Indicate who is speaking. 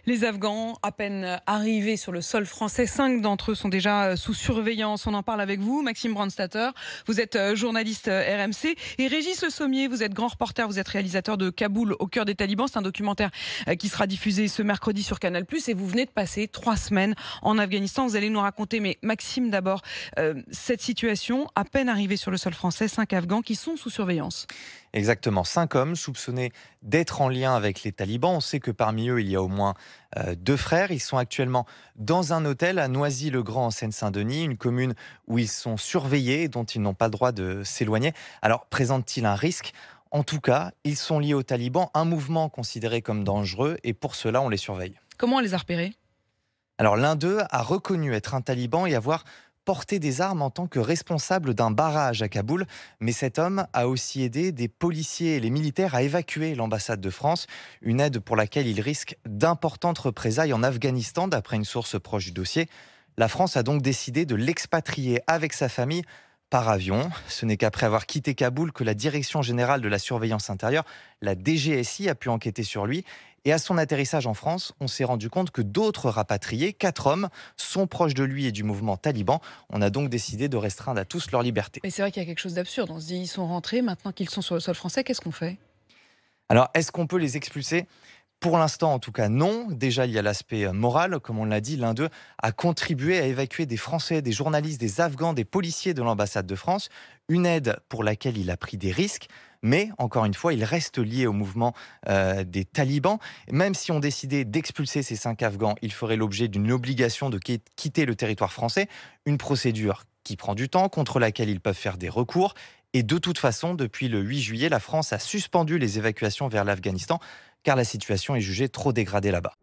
Speaker 1: Les Afghans, à peine arrivés sur le sol français, 5 d'entre eux sont déjà sous surveillance. On en parle avec vous, Maxime Brandstatter. Vous êtes journaliste RMC. Et Régis Le Sommier, vous êtes grand reporter, vous êtes réalisateur de Kaboul au cœur des talibans. C'est un documentaire qui sera diffusé ce mercredi sur Canal+. Et vous venez de passer 3 semaines en Afghanistan. Vous allez nous raconter, mais Maxime d'abord, cette situation, à peine arrivés sur le sol français, 5 Afghans qui sont sous surveillance.
Speaker 2: Exactement, 5 hommes soupçonnés d'être en lien avec les talibans. On sait que parmi eux, il y a au moins 2 frères. Ils sont actuellement dans un hôtel à Noisy-le-Grand en Seine-Saint-Denis, une commune où ils sont surveillés et dont ils n'ont pas le droit de s'éloigner. Alors, présentent-ils un risque ? En tout cas, ils sont liés aux talibans, un mouvement considéré comme dangereux, et pour cela, on les surveille.
Speaker 1: Comment on les a repérés ?
Speaker 2: Alors, l'un d'eux a reconnu être un taliban et avoir porté des armes en tant que responsable d'un barrage à Kaboul. Mais cet homme a aussi aidé des policiers et les militaires à évacuer l'ambassade de France, une aide pour laquelle il risque d'importantes représailles en Afghanistan, d'après une source proche du dossier. La France a donc décidé de l'expatrier avec sa famille par avion. Ce n'est qu'après avoir quitté Kaboul que la Direction générale de la surveillance intérieure, la DGSI, a pu enquêter sur lui. Et à son atterrissage en France, on s'est rendu compte que d'autres rapatriés, 4 hommes, sont proches de lui et du mouvement taliban. On a donc décidé de restreindre à tous leur liberté.
Speaker 1: Mais c'est vrai qu'il y a quelque chose d'absurde. On se dit, ils sont rentrés, maintenant qu'ils sont sur le sol français, qu'est-ce qu'on fait ?
Speaker 2: Alors, est-ce qu'on peut les expulser ? Pour l'instant, en tout cas, non. Déjà, il y a l'aspect moral. Comme on l'a dit, l'un d'eux a contribué à évacuer des Français, des journalistes, des Afghans, des policiers de l'ambassade de France. Une aide pour laquelle il a pris des risques. Mais, encore une fois, il reste lié au mouvement des talibans. Même si on décidait d'expulser ces 5 Afghans, il ferait l'objet d'une obligation de quitter le territoire français. Une procédure qui prend du temps, contre laquelle ils peuvent faire des recours. Et de toute façon, depuis le 8 juillet, la France a suspendu les évacuations vers l'Afghanistan car la situation est jugée trop dégradée là-bas.